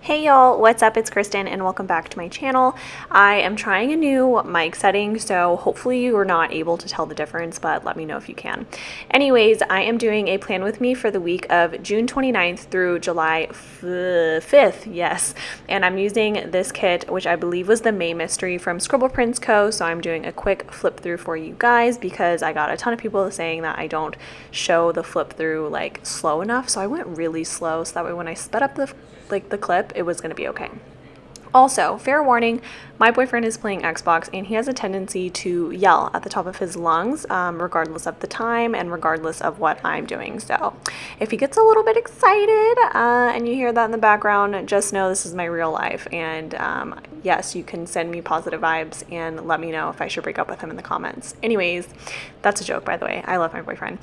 Hey y'all, what's up? It's Kristen and welcome back to my channel. I am trying a new mic setting, so hopefully you are not able to tell the difference, but let me know if you can. Anyways, I am doing a plan with me for the week of June 29th through July 5th, yes. And I'm using this kit, which I believe was the May Mystery from Scribble Prints Co. So I'm doing a quick flip through for you guys because I got a ton of people saying that I don't show the flip through like slow enough. So I went really slow so that way when I sped up the clip, it was going to be okay. Also, fair warning, my boyfriend is playing Xbox and he has a tendency to yell at the top of his lungs, regardless of the time and regardless of what I'm doing. So if he gets a little bit excited and you hear that in the background, just know this is my real life. And yes, you can send me positive vibes and let me know if I should break up with him in the comments. Anyways, that's a joke, by the way. I love my boyfriend.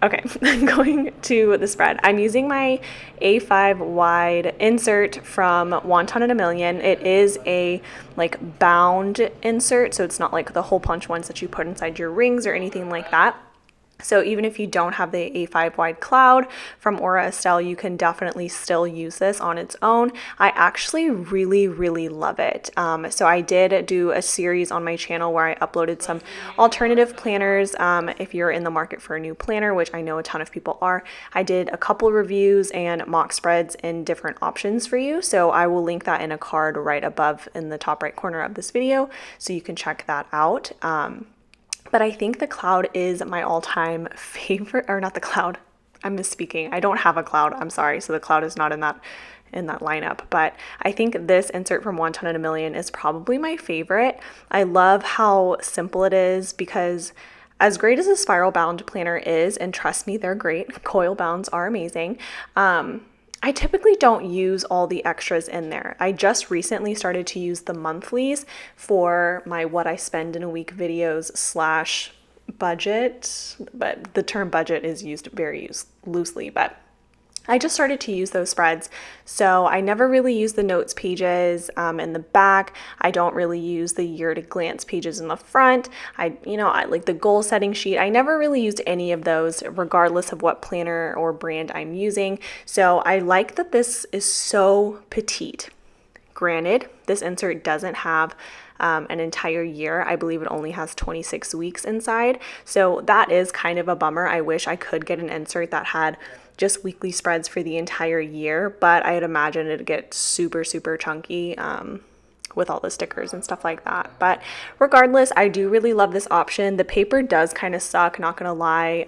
Okay, going to the spread. I'm using my A5 wide insert from Wonton in a Million. It is a like bound insert, so it's not like the hole punch ones that you put inside your rings or anything like that. So even if you don't have the A5 wide cloud from Aura Estelle, you can definitely still use this on its own. I actually really love it. So I did do a series on my channel where I uploaded some alternative planners. If you're in the market for a new planner, which I know a ton of people are, I did a couple reviews and mock spreads and different options for you. So I will link that in a card right above in the top right corner of this video, so you can check that out. But I think the cloud is my all-time favorite, or not the cloud, I'm misspeaking. I don't have a cloud, I'm sorry, so the cloud is not in that lineup. But I think this insert from Wonton in a Million is probably my favorite. I love how simple it is because as great as a spiral bound planner is, and trust me, they're great, coil bounds are amazing, I typically don't use all the extras in there. I just recently started to use the monthlies for my what I spend in a week videos / budget, but the term budget is used very loosely, but I just started to use those spreads. So I never really use the notes pages in the back. I don't really use the year to glance pages in the front. I like the goal setting sheet. I never really used any of those regardless of what planner or brand I'm using. So I like that this is so petite. Granted, this insert doesn't have an entire year. I believe it only has 26 weeks inside. So that is kind of a bummer. I wish I could get an insert that had just weekly spreads for the entire year, but I'd imagine it'd get super chunky with all the stickers and stuff like that. But regardless, I do really love this option. The paper does kind of suck, not gonna lie,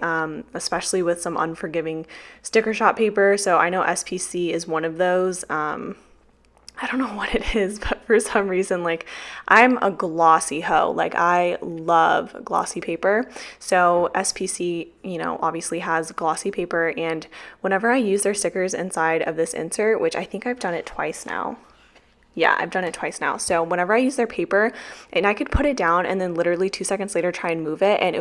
especially with some unforgiving sticker shop paper. So I know SPC is one of those. I don't know what it is, but for some reason, like, I'm a glossy hoe. Like, I love glossy paper. So SPC, obviously has glossy paper. And whenever I use their stickers inside of this insert, which I think I've done it twice now. Yeah, I've done it twice now. So whenever I use their paper, and I could put it down and then literally 2 seconds later try and move it, and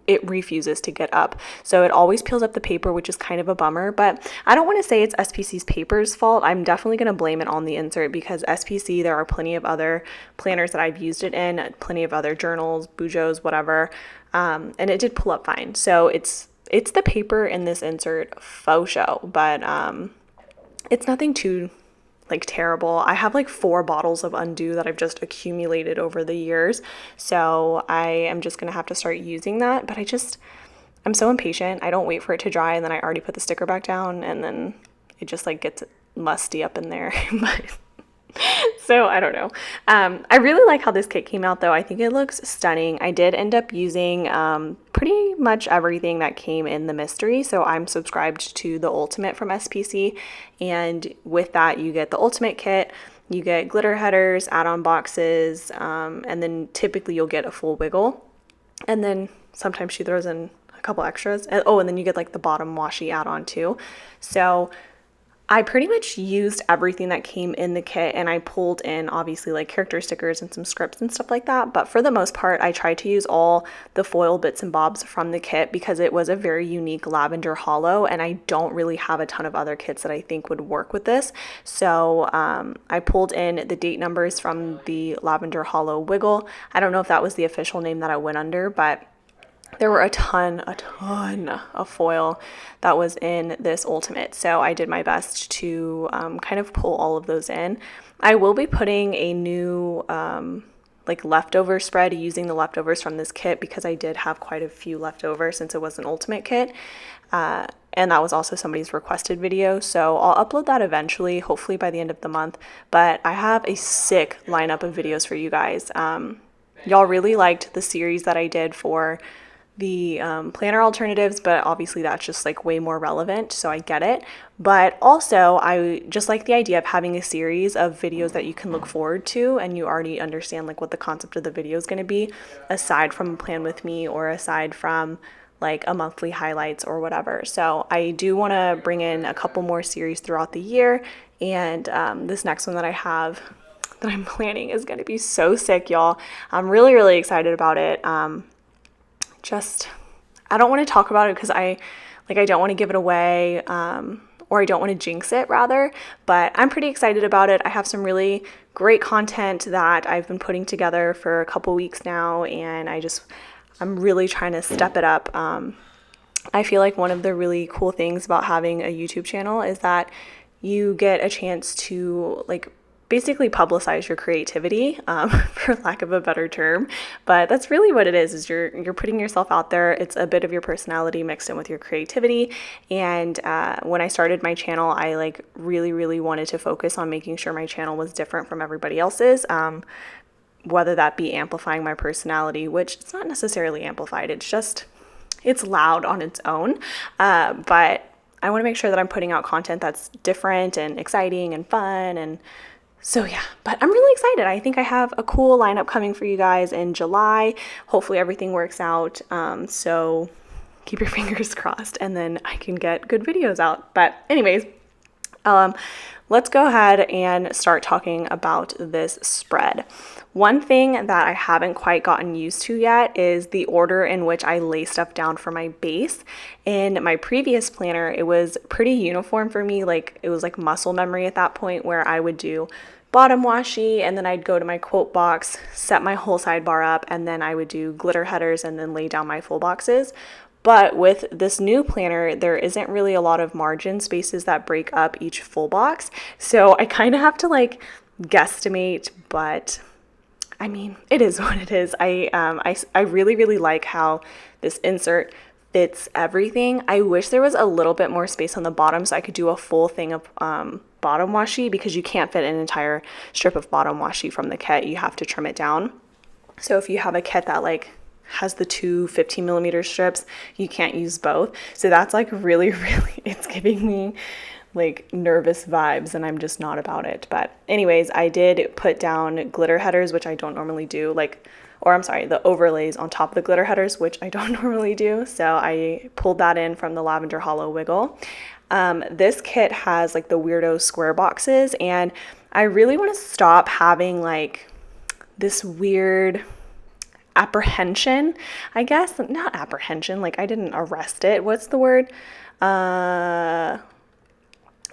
it refuses to get up. So it always peels up the paper, which is kind of a bummer. But I don't want to say it's SPC's paper's fault. I'm definitely going to blame it on the insert because SPC, there are plenty of other planners that I've used it in, plenty of other journals, bujos, whatever. And it did pull up fine. So it's the paper in this insert faux show, but it's nothing too terrible. I have 4 bottles of Undo that I've just accumulated over the years. So I am just going to have to start using that. But I'm so impatient. I don't wait for it to dry and then I already put the sticker back down and then it just gets musty up in there. But so I don't know. I really like how this kit came out though. I think it looks stunning. I did end up using pretty much everything that came in the mystery. So I'm subscribed to the Ultimate from SPC. And with that, you get the Ultimate kit, you get glitter headers, add-on boxes, and then typically you'll get a full wiggle. And then sometimes she throws in a couple extras. And then you get the bottom washi add-on too. So I pretty much used everything that came in the kit, and I pulled in obviously character stickers and some scripts and stuff like that. But for the most part, I tried to use all the foil bits and bobs from the kit because it was a very unique lavender hollow, and I don't really have a ton of other kits that I think would work with this. So I pulled in the date numbers from the lavender hollow wiggle. I don't know if that was the official name that I went under, but there were a ton of foil that was in this ultimate. So I did my best to kind of pull all of those in. I will be putting a new like leftover spread using the leftovers from this kit because I did have quite a few leftover since it was an ultimate kit. And that was also somebody's requested video. So I'll upload that eventually, hopefully by the end of the month. But I have a sick lineup of videos for you guys. Y'all really liked the series that I did for the planner alternatives, but obviously that's just like way more relevant, so I get it. But also I just like the idea of having a series of videos that you can look forward to and you already understand like what the concept of the video is going to be, aside from Plan With Me or aside from like a monthly highlights or whatever. So I do want to bring in a couple more series throughout the year, and this next one that I have that I'm planning is going to be so sick, y'all. I'm really excited about it. I don't want to talk about it because I don't want to give it away, or I don't want to jinx it rather, but I'm pretty excited about it. I have some really great content that I've been putting together for a couple weeks now, and I'm really trying to step it up. I feel like one of the really cool things about having a YouTube channel is that you get a chance to like basically publicize your creativity, for lack of a better term. But that's really what it is you're putting yourself out there. It's a bit of your personality mixed in with your creativity. And when I started my channel, I like really wanted to focus on making sure my channel was different from everybody else's, whether that be amplifying my personality, which it's not necessarily amplified, it's loud on its own. But I want to make sure that I'm putting out content that's different and exciting and fun. And so yeah, but I'm really excited. I think I have a cool lineup coming for you guys in July. Hopefully everything works out. So keep your fingers crossed and then I can get good videos out. But anyways, let's go ahead and start talking about this spread. One thing that I haven't quite gotten used to yet is the order in which I lay stuff down for my base. In my previous planner, it was pretty uniform for me. Like it was like muscle memory at that point where I would do bottom washi and then I'd go to my quote box, set my whole sidebar up, and then I would do glitter headers and then lay down my full boxes. But with this new planner, there isn't really a lot of margin spaces that break up each full box. So I kind of have to like guesstimate, but I mean, it is what it is. I really like how this insert fits everything. I wish there was a little bit more space on the bottom so I could do a full thing of bottom washi, because you can't fit an entire strip of bottom washi from the kit. You have to trim it down. So if you have a kit that like has the two 15 millimeter strips, you can't use both. So that's like really, it's giving me like nervous vibes and I'm just not about it. But anyways, I did put down glitter headers, which I don't normally do, the overlays on top of the glitter headers, which I don't normally do. So I pulled that in from the Lavender Hollow Wiggle. This kit has like the weirdo square boxes, and I really want to stop having like this weird apprehension, I guess. Not apprehension, like I didn't arrest it. What's the word?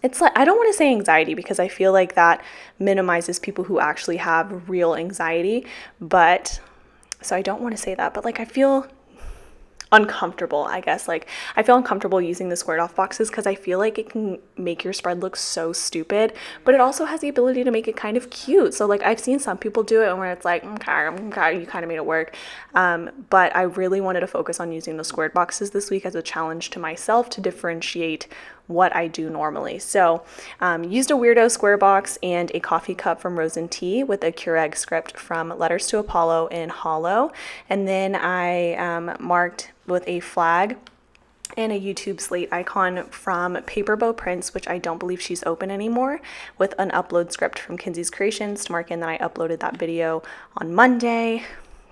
It's like, I don't want to say anxiety because I feel like that minimizes people who actually have real anxiety, but so I don't want to say that, but like I feel uncomfortable, I guess. Like I feel uncomfortable using the squared off boxes because I feel like it can make your spread look so stupid, but it also has the ability to make it kind of cute. So like I've seen some people do it and where it's like, okay, you kind of made it work. But I really wanted to focus on using the squared boxes this week as a challenge to myself to differentiate what I do normally. So used a weirdo square box and a coffee cup from Rose and Tea with a Keurig script from Letters to Apollo in Hollow. And then I marked with a flag and a YouTube slate icon from Paperbow Prints, which I don't believe she's open anymore, with an upload script from Kinsey's Creations to mark in that I uploaded that video on Monday.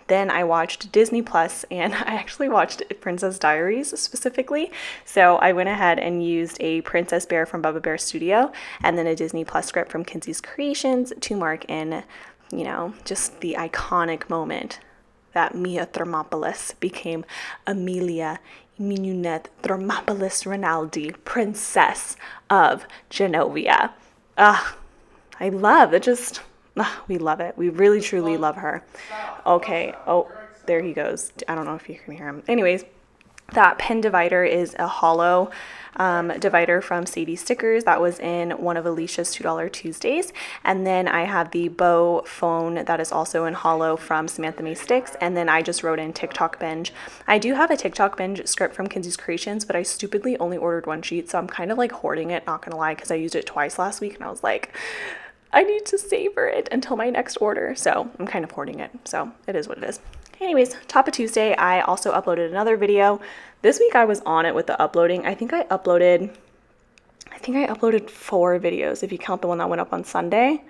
Then I watched Disney Plus, and I actually watched Princess Diaries specifically. So I went ahead and used a Princess Bear from Bubba Bear Studio and then a Disney Plus script from Kinsey's Creations to mark in, just the iconic moment that Mia Thermopolis became Amelia Mignonette Thermopolis Rinaldi, Princess of Genovia. We love it. We really truly love her. Okay. Oh, there he goes. I don't know if you can hear him. Anyways, that pen divider is a hollow divider from Sadie Stickers. That was in one of Alicia's $2 Tuesdays. And then I have the bow phone that is also in hollow from Samantha Mae Sticks. And then I just wrote in TikTok binge. I do have a TikTok binge script from Kinsey's Creations, but I stupidly only ordered one sheet. So I'm kind of like hoarding it, not gonna lie, because I used it twice last week and I was like, I need to savor it until my next order. So I'm kind of hoarding it. So it is what it is. Anyways, top of Tuesday, I also uploaded another video. This week I was on it with the uploading. I think I uploaded 4 videos if you count the one that went up on Sunday.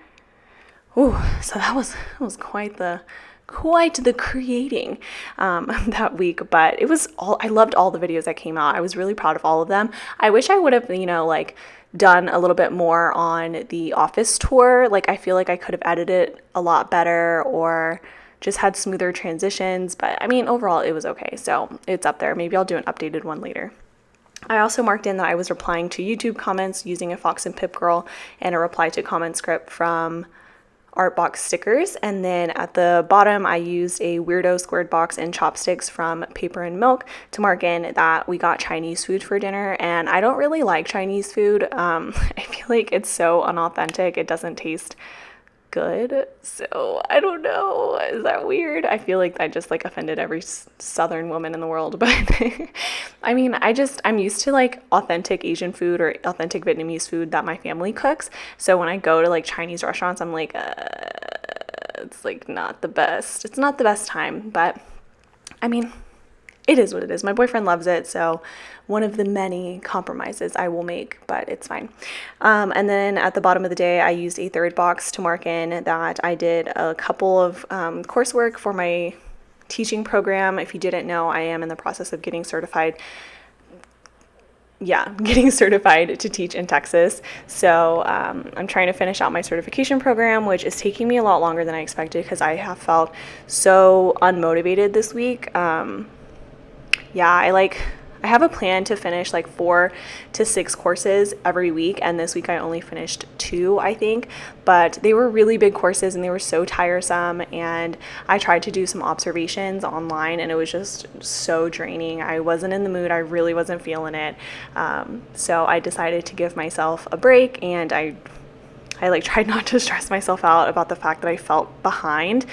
Ooh, so that was quite the creating that week, but I loved all the videos that came out. I was really proud of all of them. I wish I would have, like done a little bit more on the office tour. Like I feel like I could have edited it a lot better or just had smoother transitions, but I mean, overall it was okay. So it's up there. Maybe I'll do an updated one later. I also marked in that I was replying to YouTube comments using a Fox and Pip Girl and a reply to comment script from Artbox Stickers. And then at the bottom, I used a Weirdo squared box and chopsticks from Paper and Milk to mark in that we got Chinese food for dinner. And I don't really like Chinese food. I feel like it's so unauthentic. It doesn't taste good. So I don't know. Is that weird? I feel like I just like offended every Southern woman in the world. But I mean, I'm used to like authentic Asian food or authentic Vietnamese food that my family cooks. So when I go to like Chinese restaurants, I'm like, it's like not the best. It's not the best time. But I mean, it is what it is. My boyfriend loves it, so one of the many compromises I will make, but it's fine. And then at the bottom of the day, I used a third box to mark in that I did a couple of coursework for my teaching program. If you didn't know, I am in the process of getting certified. Getting certified to teach in Texas. So I'm trying to finish out my certification program, which is taking me a lot longer than I expected because I have felt so unmotivated this week. I have a plan to finish like 4 to 6 courses every week, and this week I only finished 2, I think, but they were really big courses and they were so tiresome, and I tried to do some observations online and it was just so draining. I wasn't in the mood. I really wasn't feeling it. So I decided to give myself a break, and I like tried not to stress myself out about the fact that I felt behind.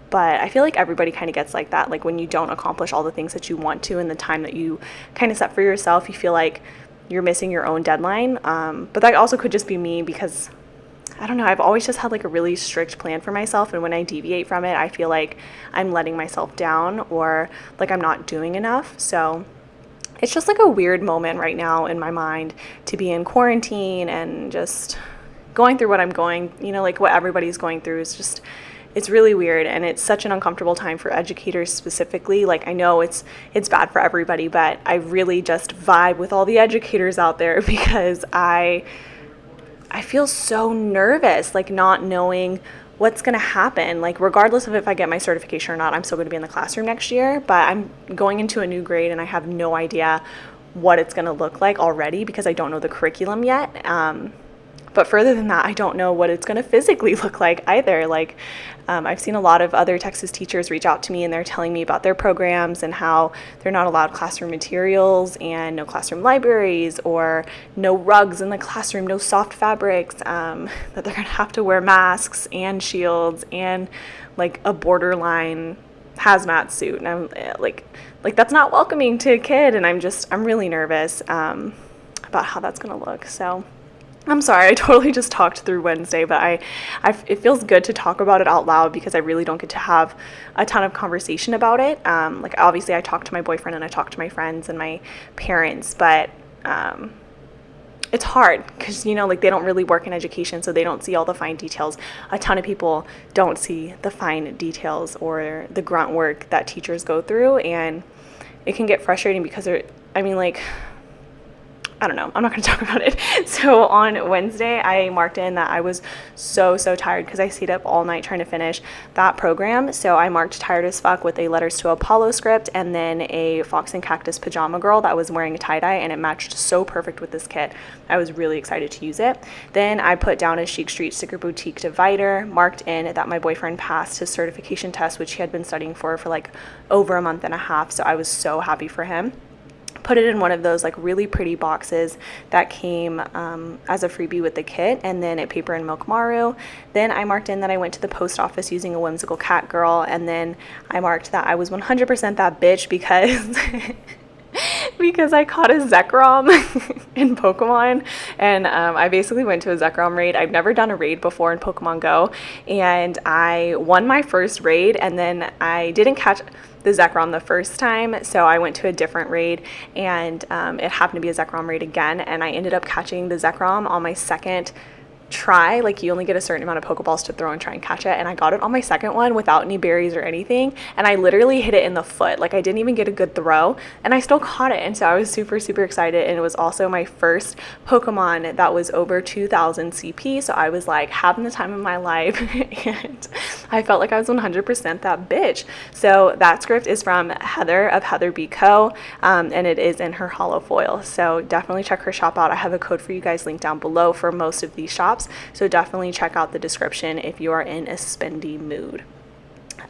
But I feel like everybody kind of gets like that. Like when you don't accomplish all the things that you want to in the time that you kind of set for yourself, you feel like you're missing your own deadline. But that also could just be me because, I don't know, I've always just had like a really strict plan for myself. And when I deviate from it, I feel like I'm letting myself down or like I'm not doing enough. So it's just like a weird moment right now in my mind to be in quarantine and just going through what I'm going, like what everybody's going through is just, it's really weird, and it's such an uncomfortable time for educators specifically. Like I know it's bad for everybody, but I really just vibe with all the educators out there because I feel so nervous, like not knowing what's going to happen. Like regardless of if I get my certification or not, I'm still going to be in the classroom next year, but I'm going into a new grade and I have no idea what it's going to look like already because I don't know the curriculum yet. But further than that, I don't know what it's going to physically look like either. Like I've seen a lot of other Texas teachers reach out to me and they're telling me about their programs and how they're not allowed classroom materials and no classroom libraries or no rugs in the classroom, no soft fabrics, that they're going to have to wear masks and shields and like a borderline hazmat suit. And I'm like that's not welcoming to a kid. And I'm really nervous about how that's going to look. So I'm sorry, I totally just talked through Wednesday, but it feels good to talk about it out loud because I really don't get to have a ton of conversation about it. Like obviously I talk to my boyfriend and I talk to my friends and my parents, but it's hard because, like they don't really work in education, so they don't see all the fine details. A ton of people don't see the fine details or the grunt work that teachers go through, and it can get frustrating because I don't know, I'm not going to talk about it. So on Wednesday, I marked in that I was so tired because I stayed up all night trying to finish that program. So I marked tired as fuck with a Letters to Apollo script and then a Fox and Cactus pajama girl that was wearing a tie-dye, and it matched so perfect with this kit. I was really excited to use it. Then I put down a Chic Street Sticker Boutique divider, marked in that my boyfriend passed his certification test, which he had been studying for like over a month and a half. So I was so happy for him. Put it in one of those like really pretty boxes that came as a freebie with the kit, and then a Paper and Milk Maru. Then I marked in that I went to the post office using a whimsical cat girl, and then I marked that I was 100% that bitch because because I caught a Zekrom in Pokemon, and I basically went to a Zekrom raid. I've never done a raid before in Pokemon Go, and I won my first raid, and then I didn't catch the Zekrom the first time, so I went to a different raid, and it happened to be a Zekrom raid again, and I ended up catching the Zekrom on my second try. Like, you only get a certain amount of Pokeballs to throw and try and catch it, and I got it on my second one without any berries or anything, and I literally hit it in the foot. Like, I didn't even get a good throw, and I still caught it, and so I was super excited. And it was also my first Pokemon that was over 2000 CP, so I was like having the time of my life, and I felt like I was 100% that bitch. So that script is from Heather of Heather B. Co., and it is in her hollow foil, so definitely check her shop out. I have a code for you guys linked down below for most of these shops, so definitely check out the description if you are in a spendy mood.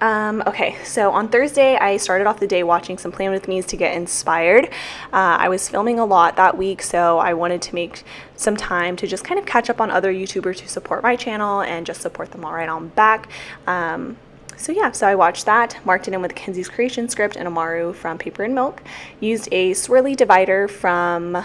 Okay, so on Thursday, I started off the day watching some Plan With Me's to get inspired. I was filming a lot that week, so I wanted to make some time to just kind of catch up on other YouTubers who support my channel and just support them all right on back. So I watched that, marked it in with Kenzie's Creation script and Amaru from Paper and Milk, used a swirly divider from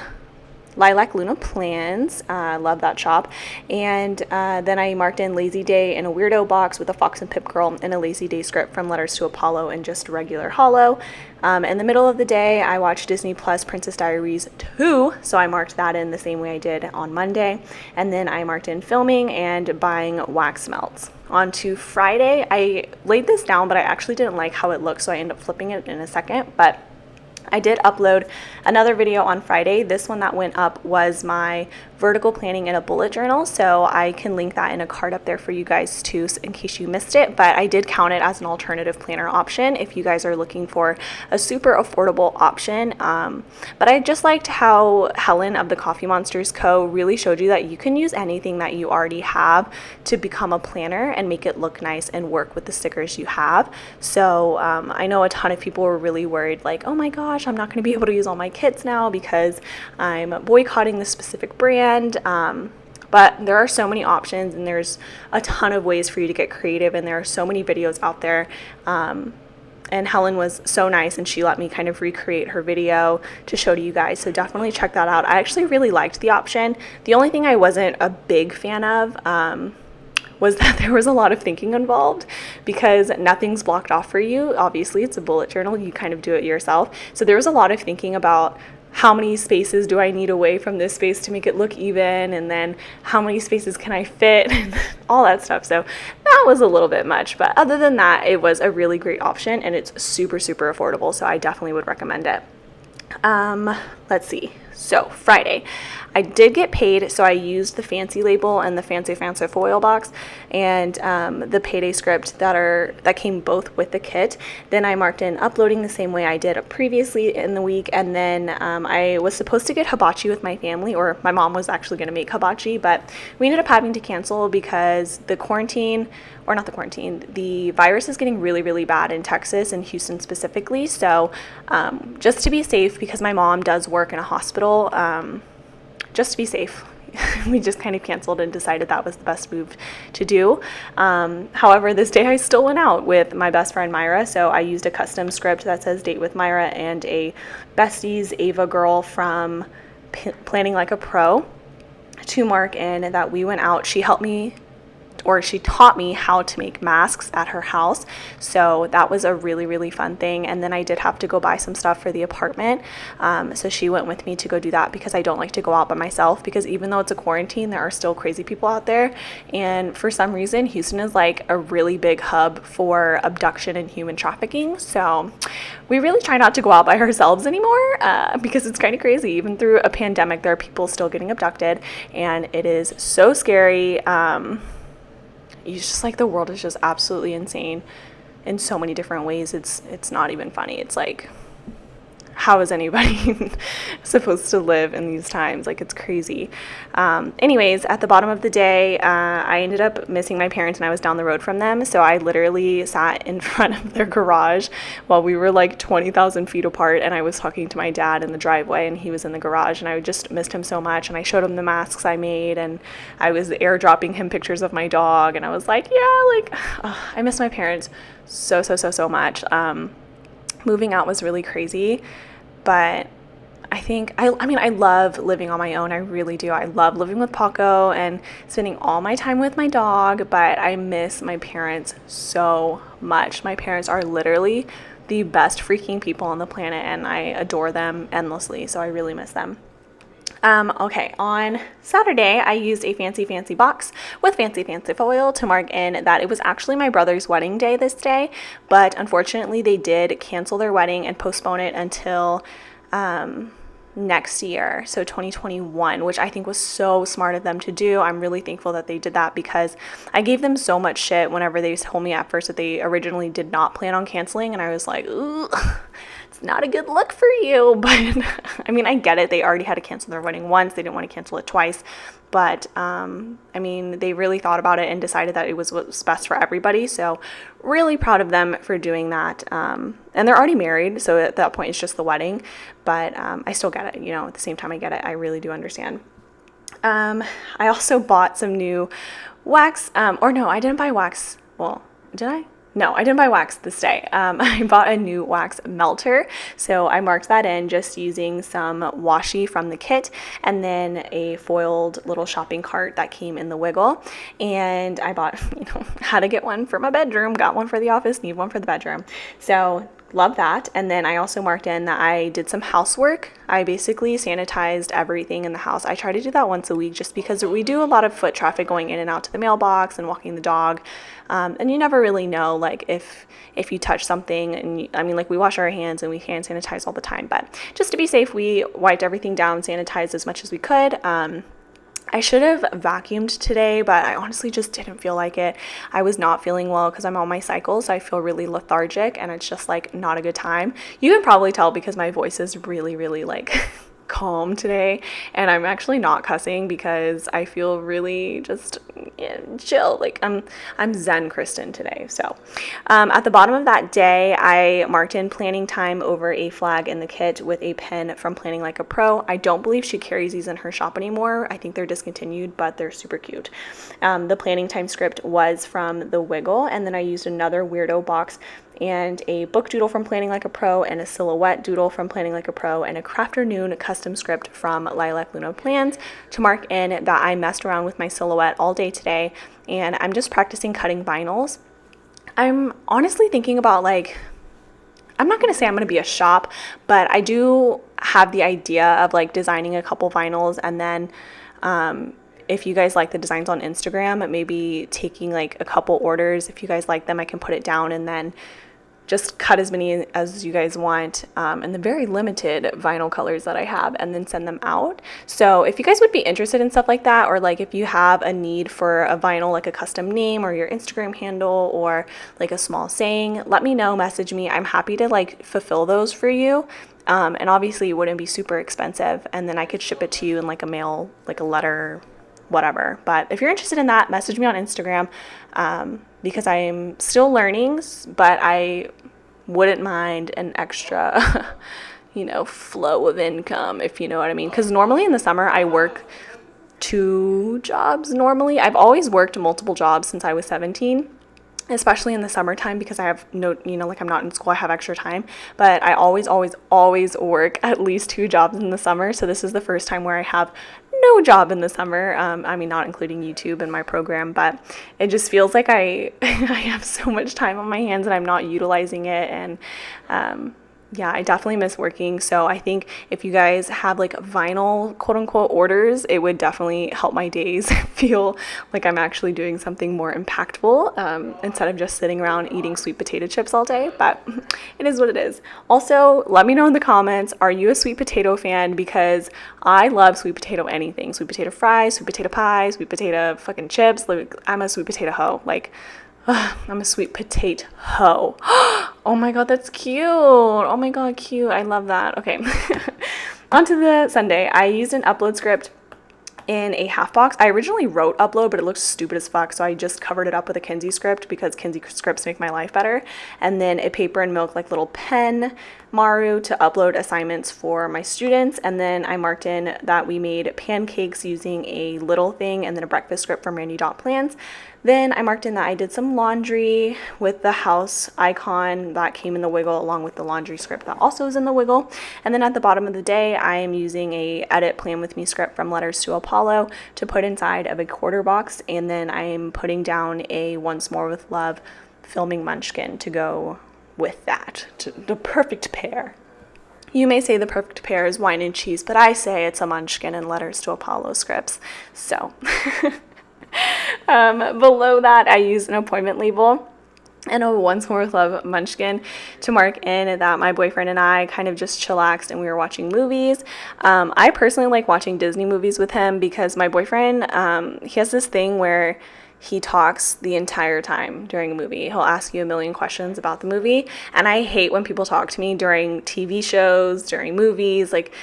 Lilac Luna Plans, love that shop, and then I marked in Lazy Day in a weirdo box with a Fox and Pip Girl and a Lazy Day script from Letters to Apollo and just regular hollow. In the middle of the day, I watched Disney Plus Princess Diaries 2, so I marked that in the same way I did on Monday, and then I marked in filming and buying wax melts. On to Friday, I laid this down, but I actually didn't like how it looked, so I ended up flipping it in a second, but I did upload another video on Friday. This one that went up was my vertical planning in a bullet journal, so I can link that in a card up there for you guys too, in case you missed it, but I did count it as an alternative planner option if you guys are looking for a super affordable option. But I just liked how Helen of the Coffee Monsters Co. really showed you that you can use anything that you already have to become a planner and make it look nice and work with the stickers you have. So I know a ton of people were really worried, like, oh my gosh, I'm not going to be able to use all my kits now because I'm boycotting this specific brand. But there are so many options, and there's a ton of ways for you to get creative, and there are so many videos out there. And Helen was so nice, and she let me kind of recreate her video to show to you guys, so definitely check that out. I actually really liked the option. The only thing I wasn't a big fan of was that there was a lot of thinking involved, because nothing's blocked off for you. Obviously, it's a bullet journal. You kind of do it yourself. So there was a lot of thinking about how many spaces do I need away from this space to make it look even, and then how many spaces can I fit, and all that stuff. So that was a little bit much, but other than that, it was a really great option, and it's super affordable, so I definitely would recommend it. Let's see. So Friday, I did get paid, so I used the fancy label and the fancy foil box, and the payday script that came both with the kit. Then I marked in uploading the same way I did previously in the week, and then I was supposed to get hibachi with my family, or my mom was actually going to make hibachi, but we ended up having to cancel because the virus is getting really bad in Texas and Houston specifically. So just to be safe, because my mom does work in a hospital, just to be safe, we just kind of canceled and decided that was the best move to do. However, this day I still went out with my best friend Myra, so I used a custom script that says Date with Myra and a Besties Ava girl from Planning Like a Pro to mark in that we went out. She helped me she taught me how to make masks at her house. So that was a really, really fun thing. And then I did have to go buy some stuff for the apartment. So she went with me to go do that because I don't like to go out by myself, because even though it's a quarantine, there are still crazy people out there. And for some reason, Houston is like a really big hub for abduction and human trafficking. So we really try not to go out by ourselves anymore because it's kind of crazy. Even through a pandemic, there are people still getting abducted, and it is so scary. It's just like the world is just absolutely insane in so many different ways. It's not even funny. It's like, how is anybody supposed to live in these times? Like, it's crazy. Anyways, at the bottom of the day, I ended up missing my parents, and I was down the road from them. So I literally sat in front of their garage while we were like 20,000 feet apart. And I was talking to my dad in the driveway, and he was in the garage, and I just missed him so much. And I showed him the masks I made, and I was airdropping him pictures of my dog. And I was like, yeah, like, I miss my parents so much. Moving out was really crazy, but I love living on my own. I really do. I love living with Paco and spending all my time with my dog, but I miss my parents so much. My parents are literally the best freaking people on the planet, and I adore them endlessly, so I really miss them. Okay, on Saturday, I used a fancy box with fancy foil to mark in that it was actually my brother's wedding day this day, but unfortunately they did cancel their wedding and postpone it until next year, so 2021, which I think was so smart of them to do. I'm really thankful that they did that, because I gave them so much shit whenever they told me at first that they originally did not plan on canceling, and I was like, ooh, it's not a good look for you. But I mean, I get it. They already had to cancel their wedding once. They didn't want to cancel it twice. But I mean, they really thought about it and decided that it was what's best for everybody. So really proud of them for doing that. And they're already married, so at that point it's just the wedding. But I still get it. You know, at the same time I get it. I really do understand. I also bought some new wax. Or no, I didn't buy wax. Well, did I? No, I didn't buy wax this day. I bought a new wax melter. So I marked that in just using some washi from the kit, and then a foiled little shopping cart that came in the Wiggle. And I bought, had to get one for my bedroom, got one for the office, need one for the bedroom. So love that. And then I also marked in that I did some housework. I basically sanitized everything in the house. I try to do that once a week just because we do a lot of foot traffic going in and out to the mailbox and walking the dog. And you never really know, like, if you touch something, and like, we wash our hands and we hand sanitize all the time, but just to be safe, we wiped everything down, sanitized as much as we could. I should have vacuumed today, but I honestly just didn't feel like it. I was not feeling well because I'm on my cycle, so I feel really lethargic, and it's just like not a good time. You can probably tell because my voice is really, really like calm today, and I'm actually not cussing because I feel really just chill. Like I'm Zen Kristen today. So at the bottom of that day, I marked in planning time over a flag in the kit with a pen from Planning Like a Pro. I don't believe she carries these in her shop anymore. I think they're discontinued, but they're super cute. The planning time script was from the Wiggle, and then I used another weirdo box and a book doodle from Planning Like a Pro, and a silhouette doodle from Planning Like a Pro, and a Crafternoon custom script from Lilac Luna Plans to mark in that I messed around with my silhouette all day today, and I'm just practicing cutting vinyls. I'm honestly thinking about, like, I'm not going to say I'm going to be a shop, but I do have the idea of like designing a couple vinyls, and then if you guys like the designs on Instagram, maybe taking like a couple orders. If you guys like them, I can put it down and then just cut as many as you guys want in the very limited vinyl colors that I have, and then send them out. So if you guys would be interested in stuff like that, or like if you have a need for a vinyl, like a custom name or your Instagram handle or like a small saying, let me know, message me. I'm happy to like fulfill those for you. And obviously it wouldn't be super expensive, and then I could ship it to you in like a mail, like a letter, whatever. But if you're interested in that, message me on Instagram because I'm still learning, but I wouldn't mind an extra, flow of income, if you know what I mean. Because normally in the summer I work 2 jobs normally. I've always worked multiple jobs since I was 17. Especially in the summertime because I have no, like I'm not in school, I have extra time, but I always work at least 2 jobs in the summer. So this is the first time where I have no job in the summer. I mean, not including YouTube and my program, but it just feels like I I have so much time on my hands and I'm not utilizing it. And yeah, I definitely miss working. So I think if you guys have like vinyl quote unquote orders, it would definitely help my days feel like I'm actually doing something more impactful instead of just sitting around eating sweet potato chips all day. But it is what it is. Also, let me know in the comments, are you a sweet potato fan? Because I love sweet potato anything. Sweet potato fries, sweet potato pie, sweet potato fucking chips. Like, I'm a sweet potato hoe. Like, I'm a sweet potato hoe. Oh my god, that's cute. Oh my god, cute. I love that. Okay. On to the Sunday. I used an upload script in a half box. I originally wrote upload, but it looked stupid as fuck, so I just covered it up with a Kinsey script because Kinsey scripts make my life better. And then a paper and milk, like little pen Maru to upload assignments for my students. And then I marked in that we made pancakes using a little thing and then a breakfast script from Randy Dot Plans. Then I marked in that I did some laundry with the house icon that came in the wiggle along with the laundry script that also is in the wiggle. And then at the bottom of the day, I am using a edit plan with me script from Letters to Apollo to put inside of a quarter box. And then I'm putting down a Once More with Love filming munchkin to go with that. The perfect pair. You may say the perfect pair is wine and cheese, but I say it's a munchkin and Letters to Apollo scripts. So below that, I used an appointment label and a Once More with Love munchkin to mark in that my boyfriend and I kind of just chillaxed and we were watching movies. I personally like watching Disney movies with him because my boyfriend, he has this thing where he talks the entire time during a movie. He'll ask you a million questions about the movie, and I hate when people talk to me during TV shows, during movies, like,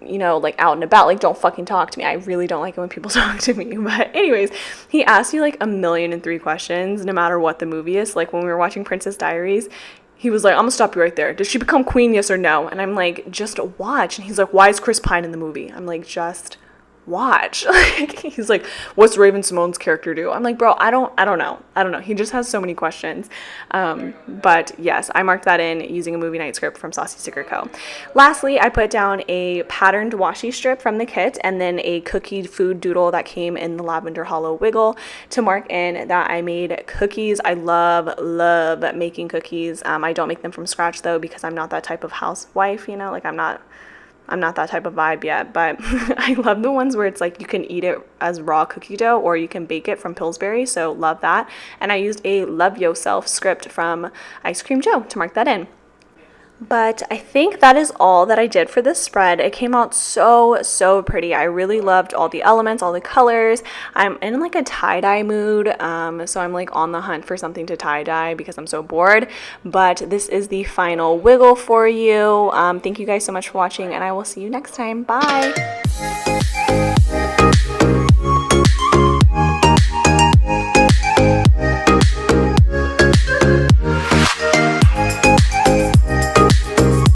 you know, like out and about. Like, don't fucking talk to me. I really don't like it when people talk to me. But anyways, he asked you like 1,000,003 questions no matter what the movie is. Like when we were watching Princess Diaries, he was like, I'm gonna stop you right there. Did she become queen, yes or no? And I'm like, just watch. And he's like, why is Chris Pine in the movie? I'm like, just watch. He's like, what's Raven Simone's character do? I'm like, bro, I don't know. He just has so many questions. But yes, I marked that in using a movie night script from Saucy Sticker Co. Lastly, I put down a patterned washi strip from the kit and then a cookie food doodle that came in the Lavender Hollow wiggle to mark in that I made cookies. I love making cookies. I don't make them from scratch though because I'm not that type of housewife, you know, like I'm not that type of vibe yet, but I love the ones where it's like you can eat it as raw cookie dough or you can bake it from Pillsbury, so love that. And I used a Love Yourself script from Ice Cream Joe to mark that in. But I think that is all that I did for this spread. It came out so pretty. I really loved all the elements, all the colors. I'm in like a tie-dye mood, so I'm like on the hunt for something to tie-dye because I'm so bored. But this is the final wiggle for you. Thank you guys so much for watching, and I will see you next time. Bye!